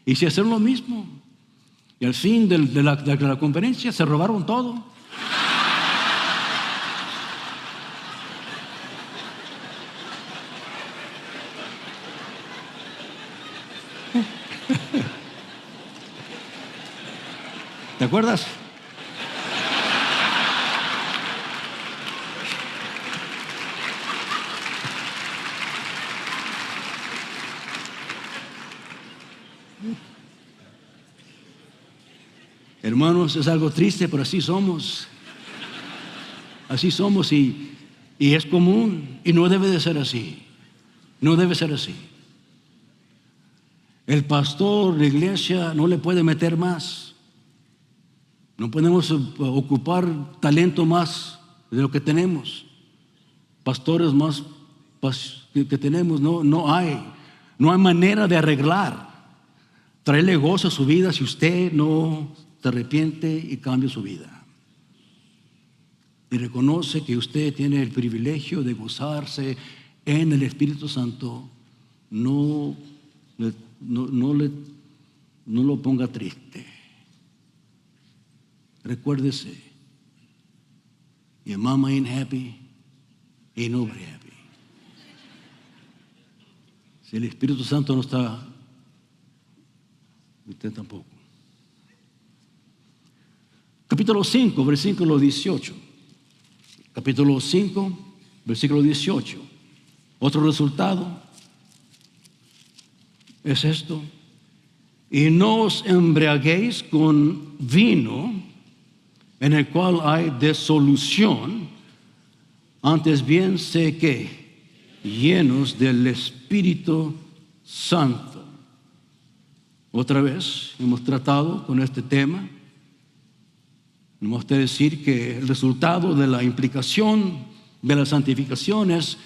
Y si hacer lo mismo. Y al fin de la conferencia se robaron todo. ¿Te acuerdas? Hermanos, es algo triste, pero así somos. Así somos y es común, y no debe de ser así. No debe ser así. El pastor de la iglesia no le puede meter más. No podemos ocupar talento más de lo que tenemos. Pastores más que tenemos, no hay manera de arreglar, traerle gozo a su vida si usted no se arrepiente y cambia su vida. Y reconoce que usted tiene el privilegio de gozarse en el Espíritu Santo. No lo ponga triste. Recuérdese, your mama ain't happy, ain't nobody happy. Si el Espíritu Santo no está, usted tampoco. Capítulo 5, versículo 18. Capítulo 5, versículo 18. Otro resultado es esto: y no os embriaguéis con vino, en el cual hay disolución, antes bien sé que llenos del Espíritu Santo. Otra vez hemos tratado con este tema. Me gusta decir que el resultado de la implicación de la santificación es: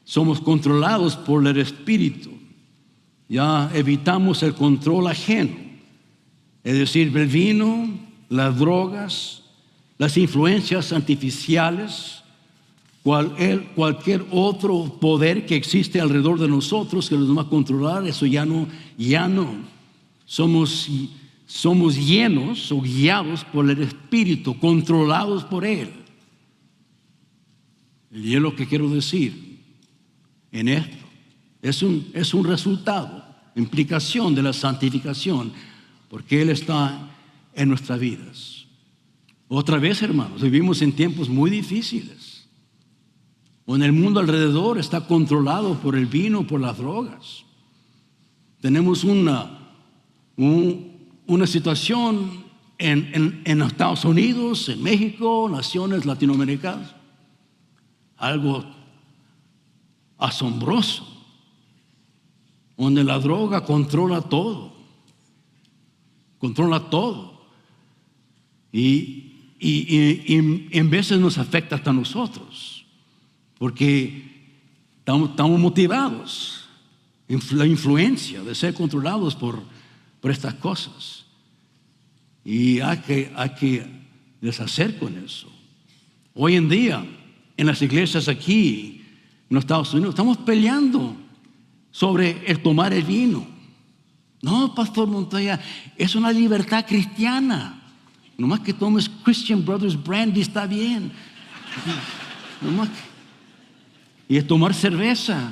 somos controlados por el Espíritu. Ya evitamos el control ajeno, es decir, el vino, las drogas, las influencias artificiales, cualquier otro poder que existe alrededor de nosotros que nos va a controlar. Eso ya no. Somos llenos o guiados por el Espíritu, controlados por Él. Y es lo que quiero decir en esto. Es un resultado, implicación de la santificación, porque Él está en nuestras vidas. Otra vez, hermanos, vivimos en tiempos muy difíciles, donde el mundo alrededor está controlado por el vino, por las drogas. Tenemos una situación en Estados Unidos, en México, naciones latinoamericanas, algo asombroso. donde la droga controla todo. Controla todo. Y en veces nos afecta hasta a nosotros, porque estamos motivados, la influencia de ser controlados por estas cosas. Y hay que deshacer con eso. Hoy en día, en las iglesias aquí, en los Estados Unidos, estamos peleando sobre el tomar el vino. No, Pastor Montoya, es una libertad cristiana. Nomás que tomes Christian Brothers Brandy está bien. Y es tomar cerveza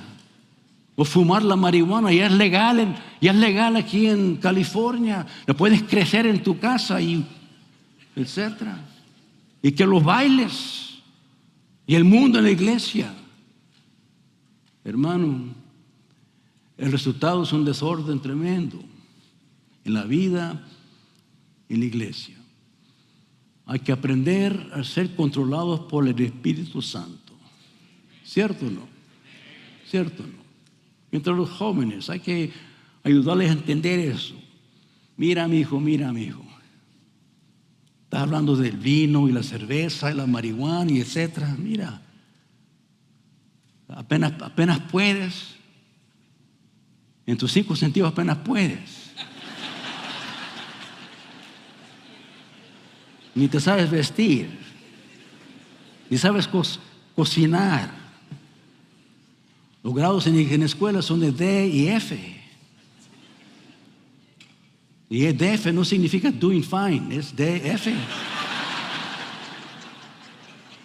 o fumar la marihuana, ya es legal aquí en California. La puedes crecer en tu casa y etcétera. Y que los bailes y el mundo en la iglesia. Hermano, el resultado es un desorden tremendo en la vida y en la iglesia. Hay que aprender a ser controlados por el Espíritu Santo. ¿Cierto o no? ¿Cierto o no? Entre los jóvenes hay que ayudarles a entender eso. Mira, mi hijo. Estás hablando del vino y la cerveza y la marihuana y etcétera. Mira, apenas puedes. En tus 5 sentidos apenas puedes. Ni te sabes vestir, ni sabes cocinar. Los grados en escuela son de D y F. Y DF no significa doing fine, es DF.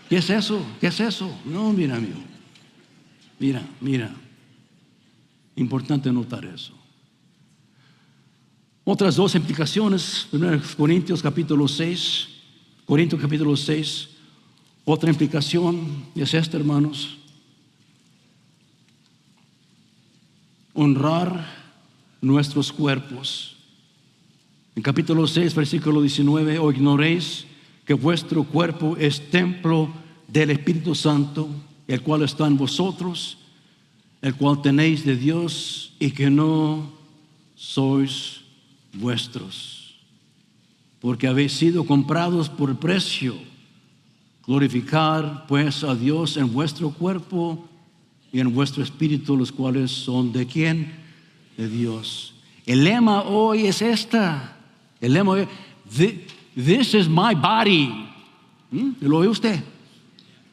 ¿Qué es eso? ¿Qué es eso? No, mira, amigo. Mira. Importante notar eso. Otras 2 implicaciones. 1 Corintios capítulo 6. Otra implicación es esta, hermanos. Honrar nuestros cuerpos. En capítulo 6, versículo 19, o ignoréis que vuestro cuerpo es templo del Espíritu Santo, el cual está en vosotros, el cual tenéis de Dios, y que no sois vuestros, porque habéis sido comprados por precio. Glorificar pues a Dios en vuestro cuerpo y en vuestro espíritu, los cuales son ¿de quién? De Dios. El lema hoy es esta. El lema hoy, this is my body. ¿Lo oye usted?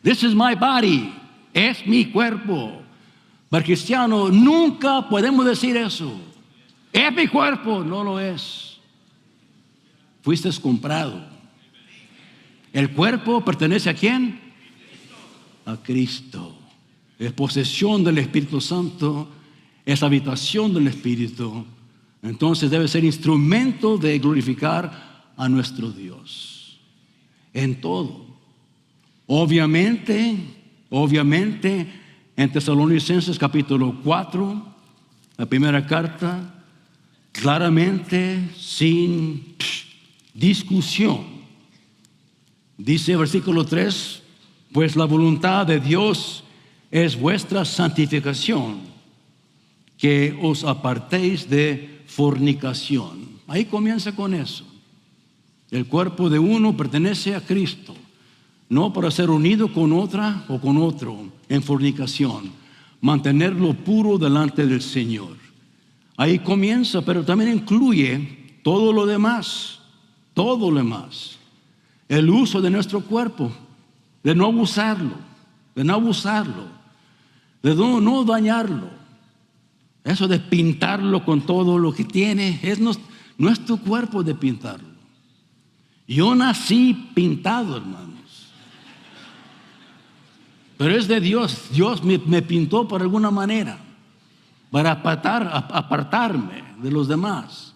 This is my body. Es mi cuerpo. Para el cristiano nunca podemos decir eso. Es mi cuerpo. No lo es. Fuiste comprado. El cuerpo pertenece ¿a quién? A Cristo. Es posesión del Espíritu Santo. Es habitación del Espíritu. Entonces debe ser instrumento de glorificar a nuestro Dios. En todo. Obviamente, en Tesalonicenses capítulo 4, la primera carta, claramente, sin discusión, dice versículo 3, pues la voluntad de Dios es vuestra santificación, que os apartéis de fornicación. Ahí comienza con eso. El cuerpo de uno pertenece a Cristo, no para ser unido con otra o con otro en fornicación, mantenerlo puro delante del Señor. Ahí comienza, pero también incluye todo lo demás. El uso de nuestro cuerpo, de no abusarlo, de no dañarlo. Eso de pintarlo con todo lo que tiene, no es tu cuerpo de pintarlo. Yo nací pintado, hermanos. Pero es de Dios. Dios me pintó por alguna manera, para apartarme de los demás.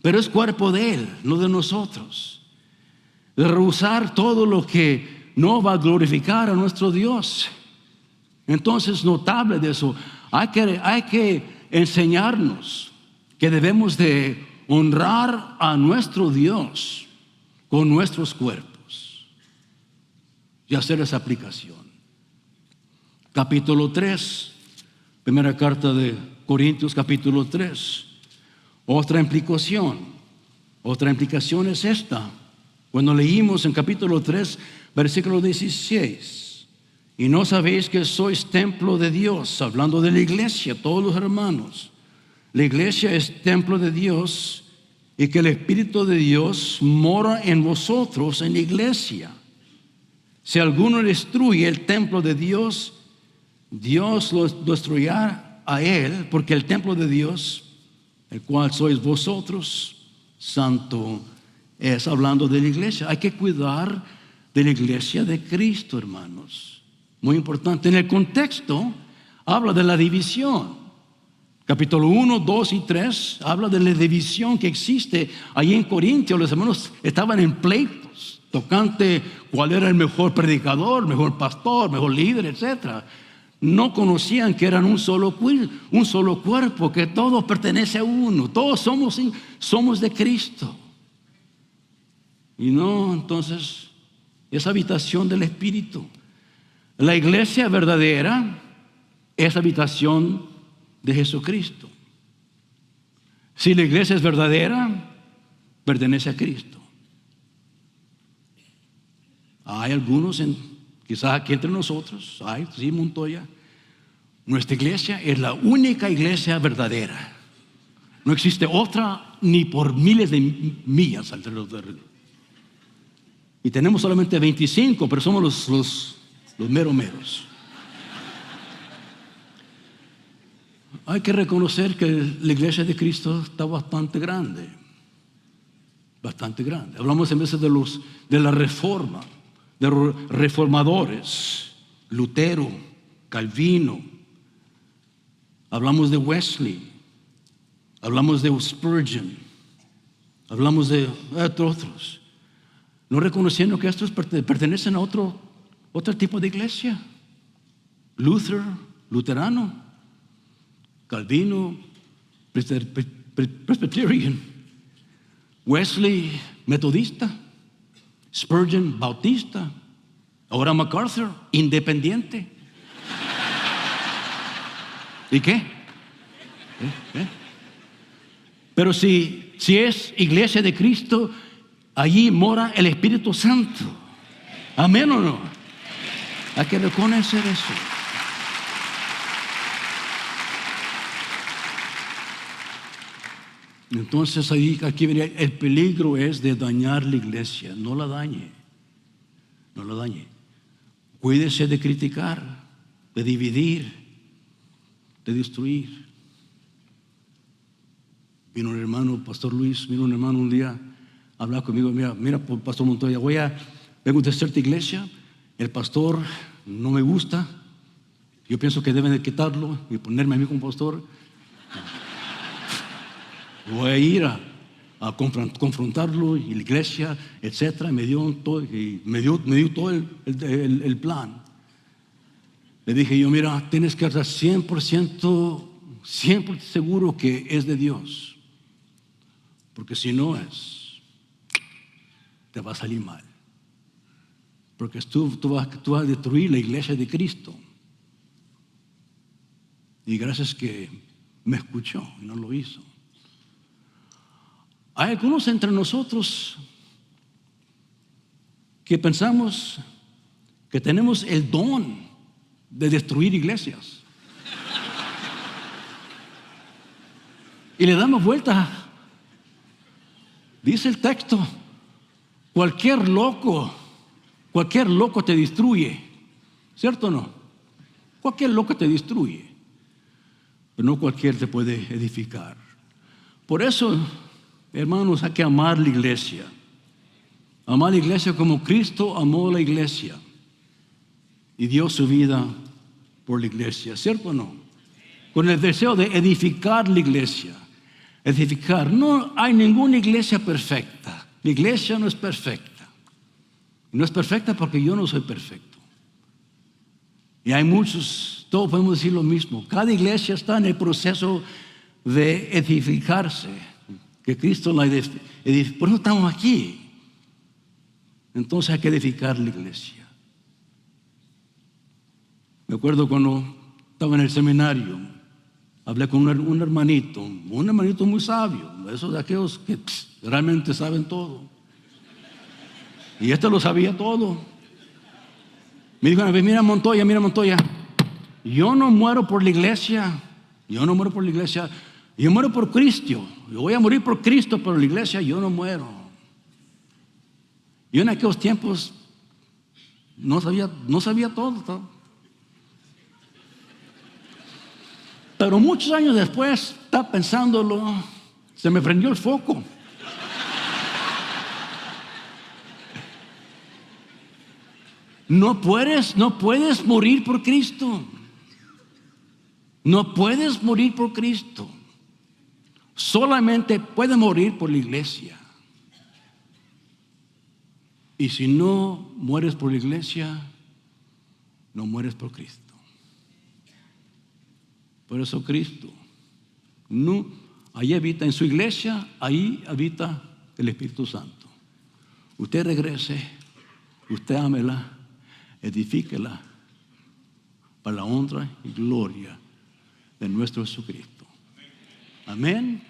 Pero es cuerpo de Él, no de nosotros. De rehusar todo lo que no va a glorificar a nuestro Dios. Entonces, notable de eso, hay que enseñarnos que debemos de honrar a nuestro Dios con nuestros cuerpos y hacer esa aplicación. Capítulo 3, Primera carta de Corintios capítulo 3. Otra implicación es esta. Cuando leímos en capítulo 3, versículo 16, y no sabéis que sois templo de Dios, hablando de la iglesia, todos los hermanos. La iglesia es templo de Dios y que el Espíritu de Dios mora en vosotros en la iglesia. Si alguno destruye el templo de Dios, Dios lo destruirá a él, porque el templo de Dios, el cual sois vosotros, santo es, hablando de la iglesia. Hay que cuidar de la iglesia de Cristo, hermanos. Muy importante. En el contexto habla de la división. Capítulo 1, 2 y 3 habla de la división que existe allí en Corintios. Los hermanos estaban en pleitos tocante cuál era el mejor predicador, mejor pastor, mejor líder, etc. No conocían que eran un solo cuerpo, que todo pertenece a uno. Todos somos de Cristo. Y no, entonces, esa habitación del Espíritu. La iglesia verdadera es habitación de Jesucristo. Si la iglesia es verdadera, pertenece a Cristo. Hay algunos, quizás aquí entre nosotros, sí, Montoya. Nuestra iglesia es la única iglesia verdadera. No existe otra ni por miles de millas alrededor. Y tenemos solamente 25, pero somos los meros. Hay que reconocer que la iglesia de Cristo está bastante grande. Bastante grande. Hablamos en veces de la reforma, de reformadores, Lutero, Calvino. Hablamos de Wesley. Hablamos de Spurgeon. Hablamos de otros. No reconociendo que estos pertenecen a otro tipo de iglesia. Luterano, Calvino, Presbyterian, Wesley, Metodista, Spurgeon, Bautista, ahora MacArthur, independiente. ¿Y qué? Pero si es iglesia de Cristo, allí mora el Espíritu Santo. ¿Amén o no? Hay que reconocer eso. Entonces aquí venía, el peligro es de dañar la iglesia. No la dañe. No la dañe. Cuídese de criticar, de dividir, de destruir. Vino un hermano, Pastor Luis, vino un hermano un día a hablar conmigo. Mira, Pastor Montoya, vengo de cierta iglesia. El pastor no me gusta. Yo pienso que deben de quitarlo y ponerme a mí como pastor. Voy a ir a confrontarlo y la iglesia, etcétera. Me dio todo el plan. Le dije yo, mira, tienes que estar 100% seguro que es de Dios, porque si no es, te va a salir mal, porque tú vas a destruir la iglesia de Cristo. Y gracias que me escuchó y no lo hizo. Hay algunos entre nosotros que pensamos que tenemos el don de destruir iglesias. Y le damos vuelta. Dice el texto, cualquier loco te destruye. ¿Cierto o no? Cualquier loco te destruye. Pero no cualquiera te puede edificar. Por eso, hermanos, hay que amar la iglesia. Amar la iglesia como Cristo amó la iglesia y dio su vida por la iglesia, ¿cierto o no? Con el deseo de edificar la iglesia. Edificar. No hay ninguna iglesia perfecta. La iglesia no es perfecta. No es perfecta porque yo no soy perfecto. Y hay muchos, todos podemos decir lo mismo. Cada iglesia está en el proceso de edificarse. Que Cristo la edificó. Por eso estamos aquí. Entonces hay que edificar la iglesia. Me acuerdo cuando estaba en el seminario, hablé con un hermanito muy sabio, esos de aquellos que realmente saben todo. Y este lo sabía todo. Me dijo, mira Montoya, yo no muero por la iglesia, yo muero por Cristo. Yo voy a morir por Cristo, pero la iglesia yo no muero. Yo en aquellos tiempos no sabía todo. Pero muchos años después, estaba pensándolo, se me prendió el foco. No puedes morir por Cristo. No puedes morir por Cristo. Solamente puedes morir por la iglesia. Y si no mueres por la iglesia, no mueres por Cristo. Por eso Cristo, ahí habita en su iglesia, ahí habita el Espíritu Santo. Usted regrese, usted ámela, edifíquela para la honra y gloria de nuestro Jesucristo. Amén.